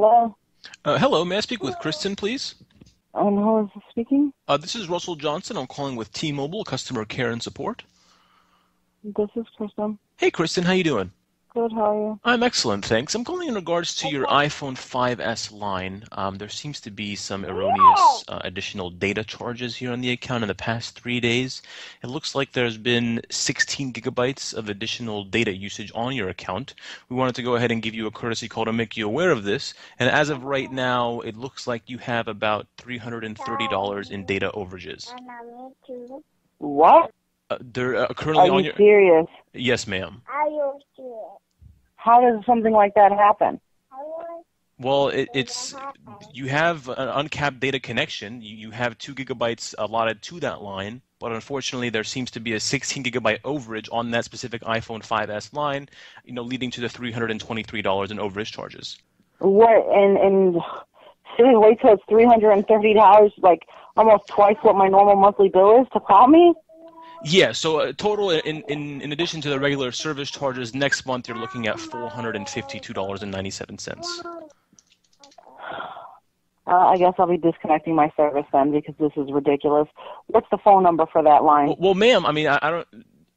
Hello. Hello, may I speak with Kristen, please? Who is this speaking? This is Russell Johnson. I'm calling with T-Mobile Customer Care and Support. This is Kristen. Hey, Kristen, how you doing? Good, how are you? I'm excellent, thanks. I'm calling in regards to your iPhone 5S line. There seems to be some erroneous additional data charges here on the account in the past 3 days. It looks like there's been 16 gigabytes of additional data usage on your account. We wanted to go ahead and give you a courtesy call to make you aware of this. And as of right now, it looks like you have about $330 in data overages. What? They're currently Are on you your... serious? Yes, ma'am. How does something like that happen? Well, it's you have an uncapped data connection. You have 2 gigabytes allotted to that line, but unfortunately there seems to be a 16 gigabyte overage on that specific iPhone 5S line, leading to the $323 in overage charges. What? And seriously, wait till it's $330, like almost twice what my normal monthly bill is to call me? Yeah, so total in addition to the regular service charges, next month you're looking at $452.97. I guess I'll be disconnecting my service then because this is ridiculous. What's the phone number for that line? Well, ma'am, I mean, I don't.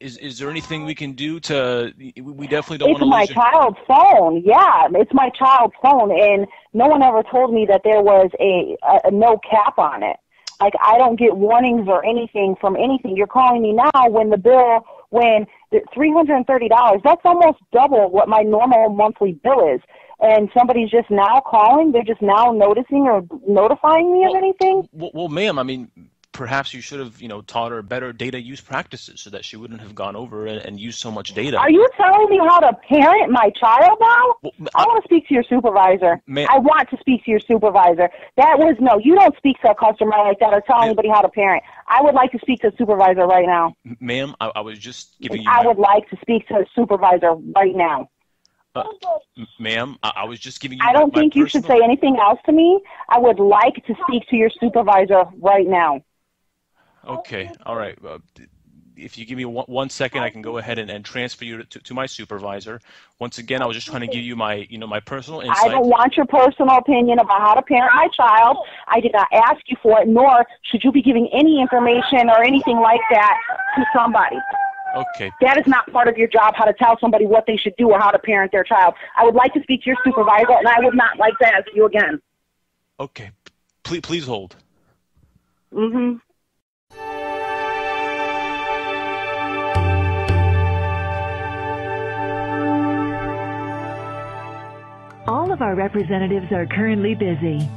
Is there anything we can do to? We definitely don't want to lose. It's my child's phone. Yeah, it's my child's phone, and no one ever told me that there was a no cap on it. Like, I don't get warnings or anything from anything. You're calling me now when the $330, that's almost double what my normal monthly bill is. And somebody's just now calling? They're just now noticing or notifying me of anything? Well, ma'am, I mean, perhaps you should have, taught her better data use practices so that she wouldn't have gone over and used so much data. Are you telling me how to parent my child now? Well, I want to speak to your supervisor. I want to speak to your supervisor. No, you don't speak to a customer like that or tell anybody how to parent. I would like to speak to a supervisor right now. Ma'am, I was just giving you... I would like to speak to a supervisor right now. Ma'am, I was just giving you I don't think you should say anything else to me. I would like to speak to your supervisor right now. Okay, all right. If you give me one second, I can go ahead and transfer you to my supervisor. Once again, I was just trying to give you my my personal insight. I don't want your personal opinion about how to parent my child. I did not ask you for it, nor should you be giving any information or anything like that to somebody. Okay. That is not part of your job, how to tell somebody what they should do or how to parent their child. I would like to speak to your supervisor, and I would not like to ask you again. Okay. Please hold. Mm-hmm. All of our representatives are currently busy.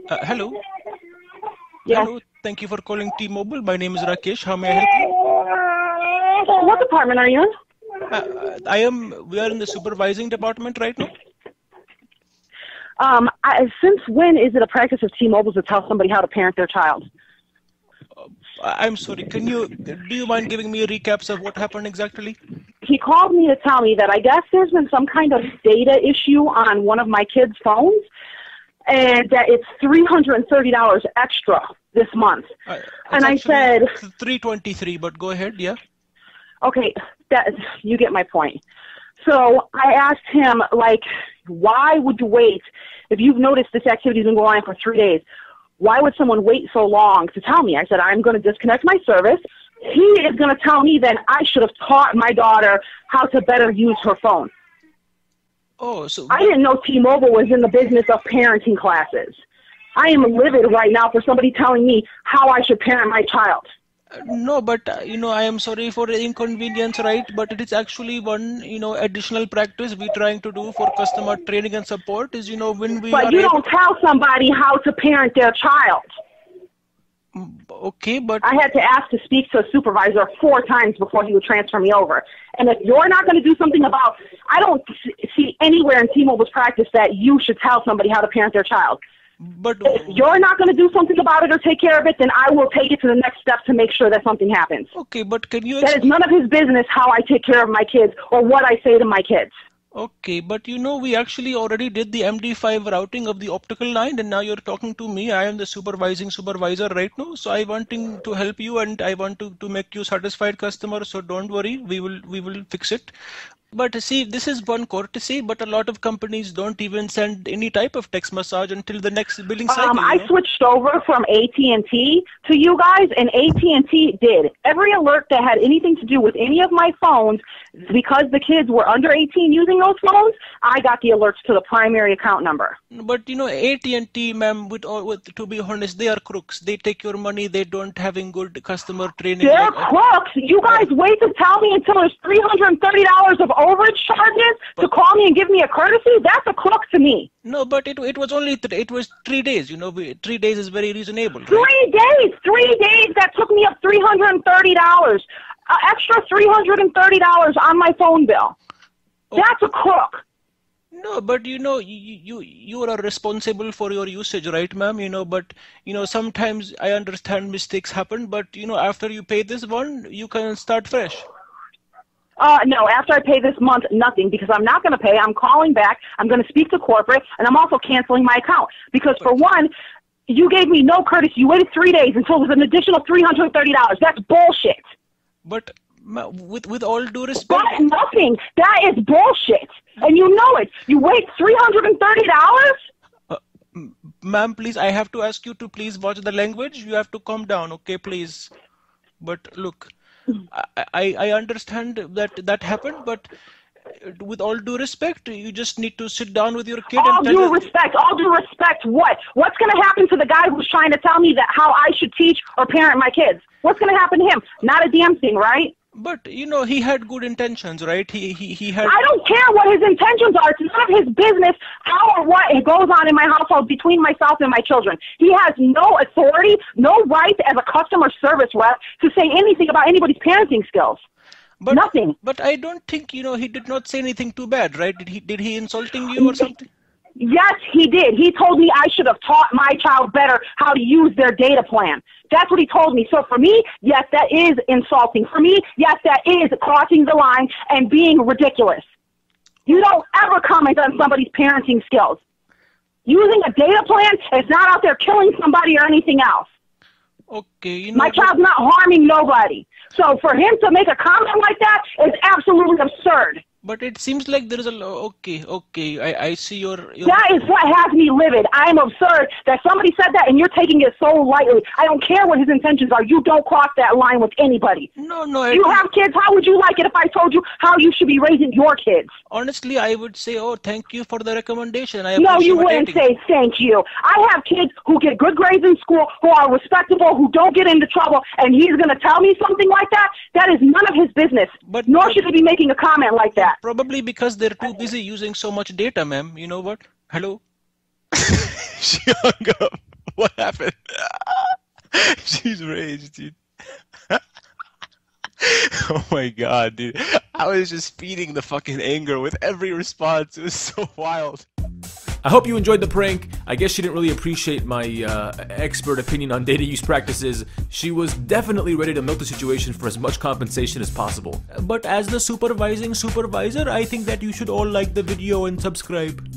Hello. Yes. Hello. Thank you for calling T-Mobile. My name is Rakesh. How may I help you? What department are you in? We are in the supervising department right now. Since when is it a practice of T-Mobile to tell somebody how to parent their child? I'm sorry. Do you mind giving me a recap of what happened exactly? He called me to tell me that I guess there's been some kind of data issue on one of my kids' phones, and that it's $330 extra this month. And I said $323, but go ahead, yeah. Okay, you get my point. So I asked him, why would you wait? If you've noticed this activity's been going on for 3 days, why would someone wait so long to tell me? I said, I'm going to disconnect my service. He is going to tell me then I should have taught my daughter how to better use her phone. Oh, so I didn't know T-Mobile was in the business of parenting classes. I am livid right now for somebody telling me how I should parent my child. No, but I am sorry for the inconvenience, right? But it is actually one additional practice we're trying to do for customer training and support is when we. But you don't tell somebody how to parent their child. Okay, but I had to ask to speak to a supervisor 4 times before he would transfer me over. And if you're not going to do something about, I don't see anywhere in T-Mobile's practice that you should tell somebody how to parent their child. But if you're not going to do something about it or take care of it, then I will take it to the next step to make sure that something happens. Okay, but can you... That is none of his business how I take care of my kids or what I say to my kids. Okay, but we actually already did the MD5 routing of the optical line, and now you're talking to me. I am the supervising supervisor right now, so I wanting to help you, and I want to make you satisfied customer. So don't worry, we will fix it. But see, this is one courtesy, but a lot of companies don't even send any type of text message until the next billing cycle. I switched over from AT&T to you guys, and AT&T did. Every alert that had anything to do with any of my phones, because the kids were under 18 using those phones, I got the alerts to the primary account number. But AT&T, ma'am, to be honest, they are crooks. They take your money. They don't having good customer training. They're crooks. You guys wait to tell me until there's $330 of overage charges to call me and give me a courtesy? That's a crook to me. No, but it was only it was 3 days. 3 days is very reasonable. Right? 3 days. 3 days. That took me up $330. Extra $330 on my phone bill. Oh. That's a crook. No, but you are responsible for your usage, right, ma'am? But sometimes I understand mistakes happen, but after you pay this one, you can start fresh. No, after I pay this month, nothing, because I'm not going to pay. I'm calling back. I'm going to speak to corporate, and I'm also canceling my account. Because for one, you gave me no courtesy. You waited 3 days until it was an additional $330. That's bullshit. But with all due respect, but nothing. That is bullshit, and you know it. You wait $330. Ma'am, please, I have to ask you to please watch the language. You have to calm down, okay, please. But look, I understand that happened, but with all due respect, you just need to sit down with your kid. All due respect. What? What's going to happen to the guy who's trying to tell me that how I should teach or parent my kids? What's going to happen to him? Not a damn thing, right? But he had good intentions, right? He had. I don't care what his intentions are. It's none of his business how or what goes on in my household between myself and my children. He has no authority, no right as a customer service rep to say anything about anybody's parenting skills. But, nothing. But I don't think he did not say anything too bad, right? Did he insulting you or something? Yes, he did. He told me I should have taught my child better how to use their data plan. That's what he told me. So for me, yes, that is insulting. For me, yes, that is crossing the line and being ridiculous. You don't ever comment on somebody's parenting skills. Using a data plan is not out there killing somebody or anything else. Okay, my child's not harming nobody. So for him to make a comment like that is absolutely absurd. But it seems like there is okay, I see your... That is what has me livid. I am absurd that somebody said that and you're taking it so lightly. I don't care what his intentions are. You don't cross that line with anybody. No. You have kids. How would you like it if I told you how you should be raising your kids? Honestly, I would say, thank you for the recommendation. No, you wouldn't say thank you. I have kids who get good grades in school, who are respectable, who don't get into trouble, and he's going to tell me something like that? That is none of his business. Nor should he be making a comment like that. Probably because they're too busy using so much data, ma'am. You know what? Hello? She hung up. What happened? She's raged, dude. Oh my god, dude. I was just feeding the fucking anger with every response. It was so wild. I hope you enjoyed the prank. I guess she didn't really appreciate my expert opinion on data use practices. She was definitely ready to milk the situation for as much compensation as possible. But as the supervising supervisor, I think that you should all like the video and subscribe.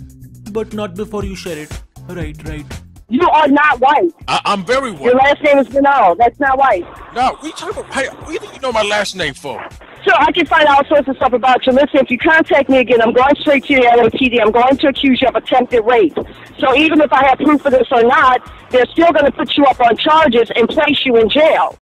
But not before you share it. Right. You are not white. I'm very white. Your last name is Bernal. That's not white. No, what are you talking about? Hey, what do you think you know my last name for? Sure, I can find all sorts of stuff about you. Listen, if you contact me again, I'm going straight to the LAPD. I'm going to accuse you of attempted rape. So even if I have proof of this or not, they're still going to put you up on charges and place you in jail.